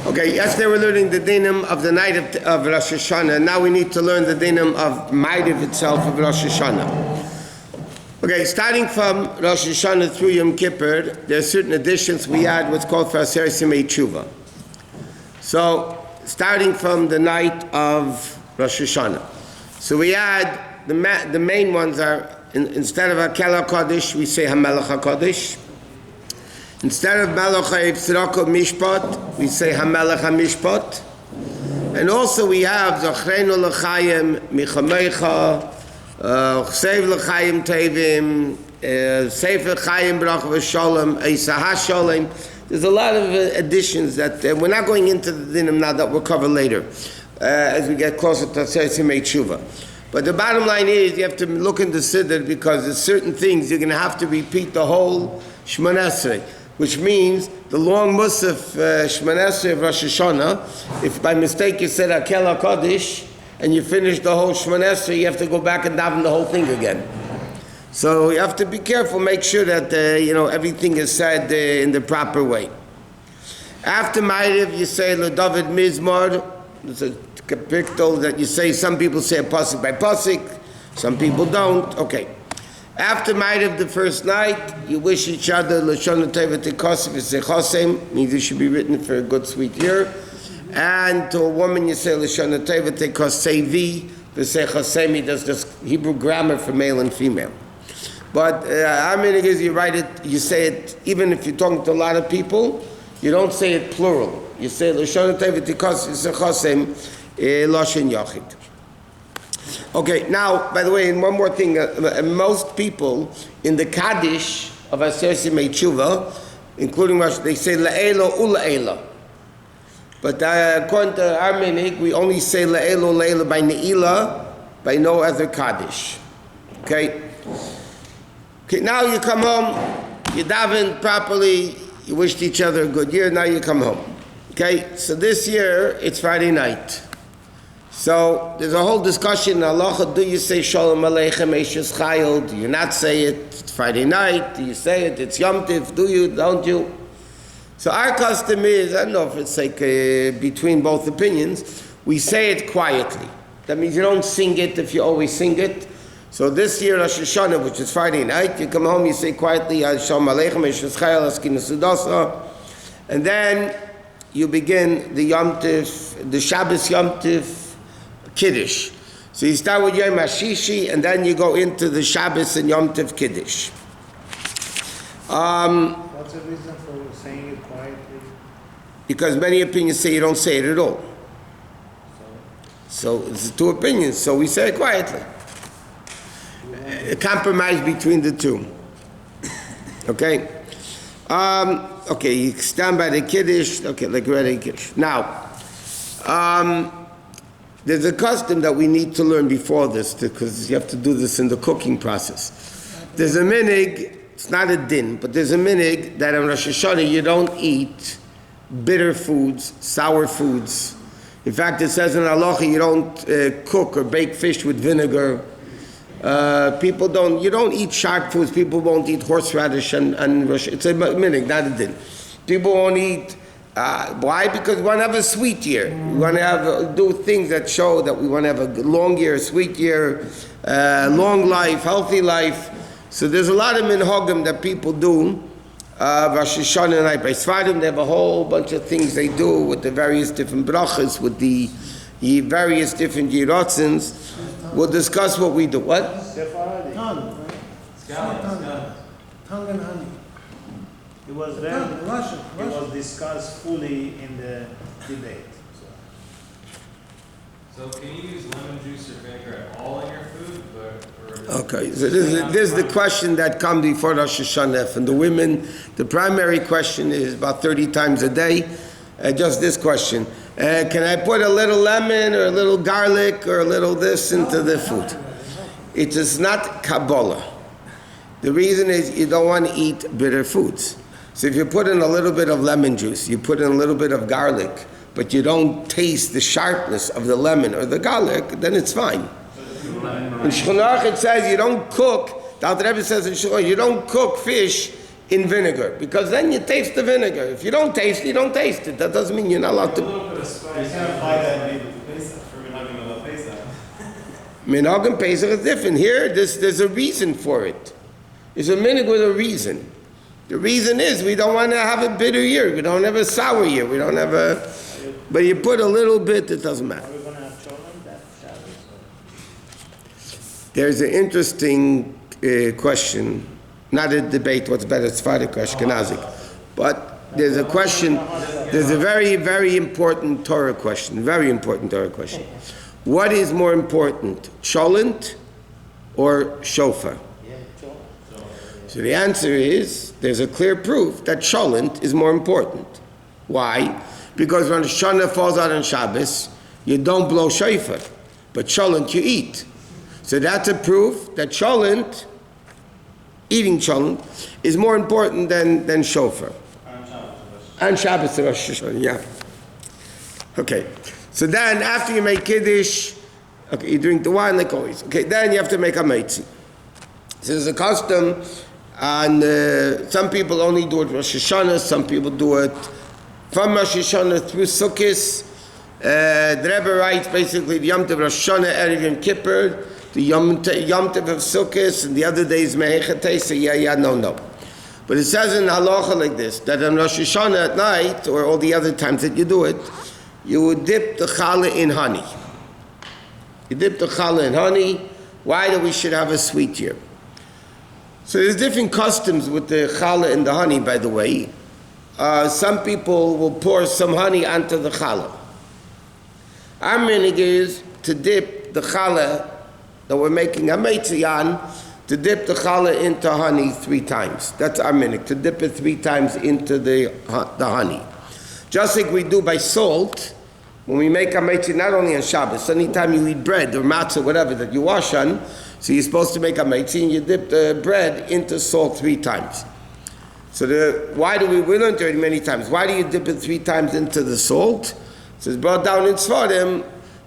Okay, yesterday we're learning the dinim of the night of Rosh Hashana. Now we need to learn the dinim of Ma'ariv itself of Rosh Hashana. Okay, starting from Rosh Hashana through Yom Kippur, there are certain additions we add what's called for Aser Simei Tshuva. So, starting from the night of Rosh Hashana. So we add, the main ones are, instead of Hakel HaKodesh, we say HaMelech HaKodesh. Instead of Melech HaYitzrako Mishpat, we say HaMelech HaMishpat. And also we have Zochreinu L'chaim Michamecha, Chsev L'chaim Tevim, Sefer Chaim Brach V'Sholem, Eisa HaSholem. There's a lot of additions that we're not going into the dinim now, that we'll cover later as we get closer to Aser Simei Tshuva. But the bottom line is you have to look into Siddur because there's certain things you're going to have to repeat the whole Shmoneh Esrei, which means the long Musaf Shmoneh Esrei of Rosh Hashanah. If by mistake you said Hakel HaKodesh and you finish the whole Shmoneh Esrei, you have to go back and daven the whole thing again. So you have to be careful, make sure that everything is said in the proper way. After Ma'ariv, you say LeDavid Mizmor. It's a capital that you say. Some people say a pasuk by pasuk, some people don't. Okay. After Ma'ariv, the first night, you wish each other Lashon Teva Tekosef V'Sechosem, means it should be written for a good sweet year. And to a woman, you say Lashon Teva Tekosevi V'Sechosem. He does just Hebrew grammar for male and female. But our meaning is you write it, you say it, even if you're talking to a lot of people, you don't say it plural. You say Lashon Teva Tekosef V'Sechosem Lashon Yachid. Okay, now, by the way, and one more thing, most people in the Kaddish of Aser Simei Tshuva, including Rosh, they say La'elo Ula'ela. But according to our minhag, we only say La'elo La'ela by Ne'ilah, by no other Kaddish. Okay, now you come home, you daven properly, you wished each other a good year, now you come home. Okay, so this year, it's Friday night. So there's a whole discussion in halacha. Do you say Shalom Aleichem Eishes Chayil? Do you not say it? It's Friday night. Do you say it? It's Yom Tiv. Do you? Don't you? So our custom is, I don't know if it's like between both opinions, we say it quietly. That means you don't sing it if you always sing it. So this year Rosh Hashanah, which is Friday night, you come home, you say quietly Shalom Aleichem Eishes Chayil Askinu Sudasa, and then you begin the Yom Tiv, the Shabbos Yom Tiv Kiddush. So you start with Yom HaShishi and then you go into the Shabbos and Yom Tov Kiddush. What's the reason for saying it quietly? Because many opinions say you don't say it at all. So it's two opinions, so we say it quietly. A compromise between the two. Okay? Okay, you stand by the Kiddush. Okay, like ready Kiddush. Now, there's a custom that we need to learn before this, because you have to do this in the cooking process. There's a minhag, it's not a din, but there's a minhag that on Rosh Hashanah you don't eat bitter foods, sour foods. In fact, it says in halacha you don't cook or bake fish with vinegar. You don't eat sharp foods. People won't eat horseradish and Rosh. It's a minhag, not a din. People won't eat. Why? Because we want to have a sweet year. We want to do things that show that we want to have a long year, sweet year, long life, healthy life. So there's a lot of minhagim that people do. Rosh Hashanah night by Sfarim, they have a whole bunch of things they do with the various different brachas, with the various different yiratzins. We'll discuss what we do. What? Tongue and honey. It was then, Russian. It was discussed fully in the debate. So can you use lemon juice or vinegar at all in your food? Okay, so this is the question that comes before Rosh Hashanah. And the women, the primary question is about 30 times a day, just this question. Can I put a little lemon or a little garlic or a little this into the food? It is not Kabbalah. The reason is you don't want to eat bitter foods. So if you put in a little bit of lemon juice, you put in a little bit of garlic, but you don't taste the sharpness of the lemon or the garlic, then it's fine. In Shulchan Aruch it says you don't cook, the Alter Rebbe says in Shulchan Aruch, you don't cook fish in vinegar, because then you taste the vinegar. If you don't taste it, you don't taste it. That doesn't mean you're not allowed A to. little bit of spice. You can apply that maybe to Pesach, for minhagim of Pesach. Minhag and Pesach is different. Here, there's a reason for it. It's a minhag with a reason. The reason is we don't want to have a bitter year. We don't have a sour year. We don't have a... But you put a little bit, it doesn't matter. Are we going to have cholent that Shabbos? There's an interesting question. Not a debate what's better, Sephardic or Ashkenazic. But there's a question, there's a very, very important Torah question. Very important Torah question. What is more important, cholent or shofar? So the answer is, there's a clear proof that cholent is more important. Why? Because when Hashana falls out on Shabbos, you don't blow shofar, but cholent you eat. So that's a proof that cholent, eating cholent, is more important than shofar. And Shabbos to Rosh Hashanah, yeah. Okay, so then after you make Kiddush, okay, you drink the wine like always. Okay, then you have to make a meitzi. So there's a custom, and some people only do it Rosh Hashanah, some people do it from Rosh Hashanah through Sukkot. The Rebbe writes basically the Yom Tov Rosh Hashanah, Erev Yom Kippur, the Yom Tov of Sukkot, and the other days Mehechatei, so no. But it says in halacha like this, that on Rosh Hashanah at night, or all the other times that you do it, you would dip the challah in honey. You dip the challah in honey. Why do we should have a sweet year? So there's different customs with the challah and the honey, by the way. Some people will pour some honey onto the challah. Our minhag is to dip the challah that we're making a meitzi on, to dip the challah into honey 3 times. That's our minhag, to dip it 3 times into the honey. Just like we do by salt, when we make a meitzi, not only on Shabbos, anytime you eat bread or matzah, whatever, that you wash on, so you're supposed to make a meitzi, and you dip the bread into salt 3 times. So why do we learned already many times, why do you dip it 3 times into the salt? So it's brought down in Sfarim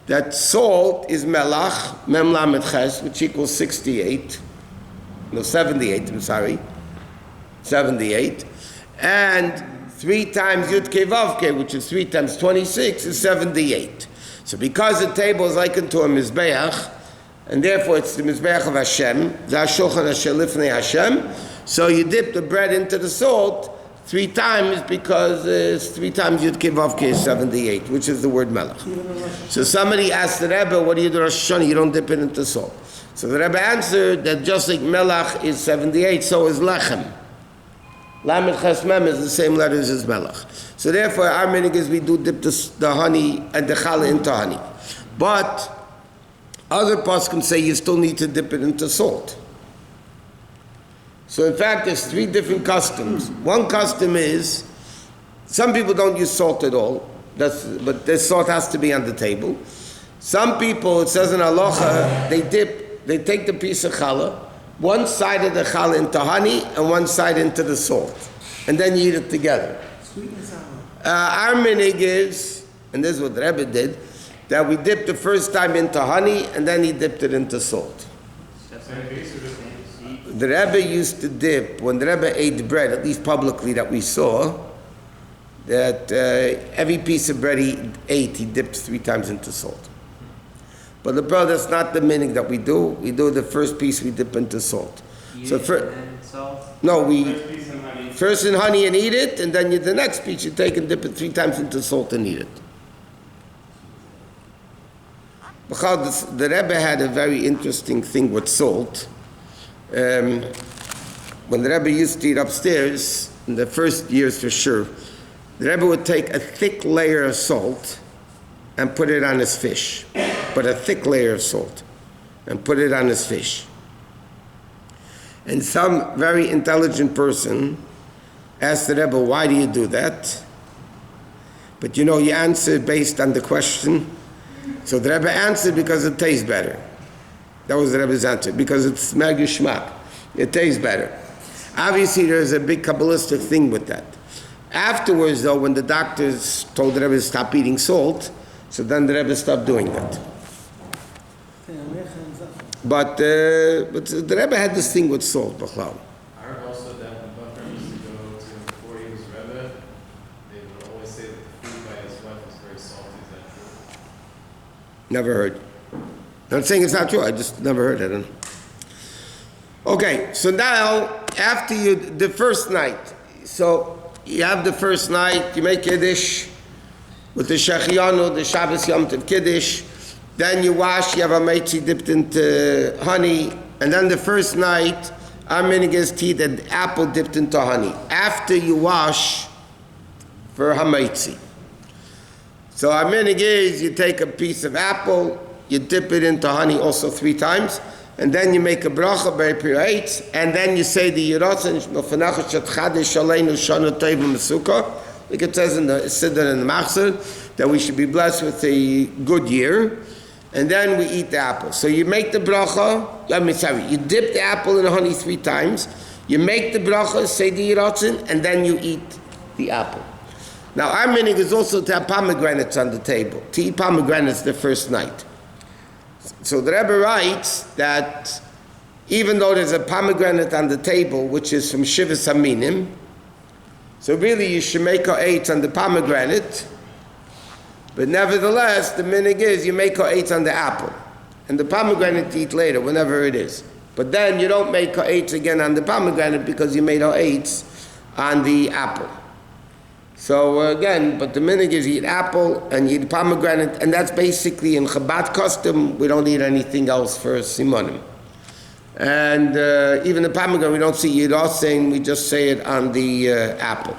that salt is melach, mem lamed ches, which equals 78, 78, I'm sorry, 78, and 3 times Yud Kei Vav Kei, which is 3 times 26, is 78. So because the table is likened to a Mizbeach, and therefore it's the Mizbeach of Hashem, the HaShulchan Asher Lifnei Hashem, so you dip the bread into the salt 3 times because it's 3 times Yud Kei Vav Kei is 78, which is the word Melech. So somebody asked the Rebbe, what do you do Rosh Hashanah? You don't dip it into salt. So the Rebbe answered that just like Melech is 78, so is Lechem. Lamed Ches Mem is the same letters as Melech. So therefore, our minhag is we do dip the honey and the challah into honey. But other poskim say you still need to dip it into salt. So in fact, there's 3 different customs. One custom is, some people don't use salt at all, but the salt has to be on the table. Some people, it says in halacha, they take the piece of challah, one side of the challah into honey and one side into the salt, and then you eat it together. Sweet and sour. Our minhag is, and this is what the Rebbe did, that we dipped the first time into honey and then he dipped it into salt. The Rebbe used to dip, when the Rebbe ate bread, at least publicly that we saw, that every piece of bread he ate, he dipped 3 times into salt. But the brother, that's not the minhag that we do. We do the first piece, we dip into salt. So first in honey and eat it, and then the next piece you take and dip it 3 times into salt and eat it. Because the Rebbe had a very interesting thing with salt. When the Rebbe used to eat upstairs, in the first years for sure, the Rebbe would take a thick layer of salt and put it on his fish. But a thick layer of salt and put it on his fish. And some very intelligent person asked the Rebbe, why do you do that? But you answered based on the question. So the Rebbe answered because it tastes better. That was the Rebbe's answer, because it's magishmak. It tastes better. Obviously, there's a big Kabbalistic thing with that. Afterwards, though, when the doctors told the Rebbe to stop eating salt, so then the Rebbe stopped doing that. But the Rebbe had this thing with salt, Bachlav. I heard also that the butter is Never heard. I'm saying it's not true, I just never heard it. I don't know. Okay, so now, after the first night, so you have the first night, you make Kiddush with the Shechianu, the Shabbos Yom Tov Kiddush, then you wash, you have a meitzi dipped into honey, and then the first night, our minhag is to eat an apple dipped into honey, after you wash for hameitzi. So our minhag is, you take a piece of apple, you dip it into honey also 3 times, and then you make a bracha by Pireit, and then you say the Yiratzin Shmofenachot Shat Chadesh Aleinu Shana Tov Mesuka, like it says in the Siddur and the Machzor, that we should be blessed with a good year, and then we eat the apple. So you make the bracha, you dip the apple in honey 3 times, you make the bracha, say the Yiratzin, and then you eat the apple. Now our minhag is also to have pomegranates on the table, to eat pomegranates the first night. So the Rebbe writes that even though there's a pomegranate on the table, which is from Shivas Aminim, so really you should make a eitz on the pomegranate, but nevertheless the minhag is you make a eitz on the apple, and the pomegranate you eat later, whenever it is. But then you don't make a eitz again on the pomegranate because you made a eitz on the apple. So again, but the minhag is you eat apple and you eat pomegranate, and that's basically in Chabad custom. We don't eat anything else for Simonim. And even the pomegranate, we don't see Yiratzin, we just say it on the apple.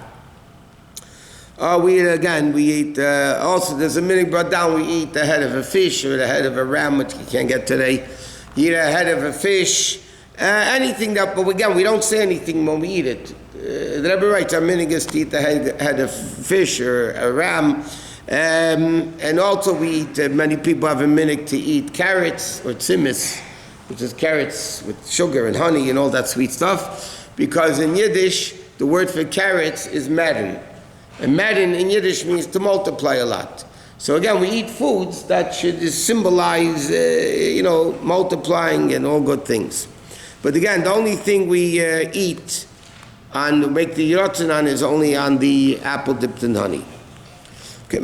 We eat, also there's a minhag brought down, we eat the head of a fish or the head of a ram, which you can't get today. You eat a head of a fish, anything that, but again, we don't say anything when we eat it. The Rebbe writes, our minhag is to eat the head of fish or a ram, and also we eat, many people have a minhag to eat carrots or tzimis, which is carrots with sugar and honey and all that sweet stuff, because in Yiddish, the word for carrots is meren. And meren in Yiddish means to multiply a lot. So again, we eat foods that should symbolize, multiplying and all good things. But again, the only thing we eat and make the Yiratzin on is only on the apple dipped in honey. Okay,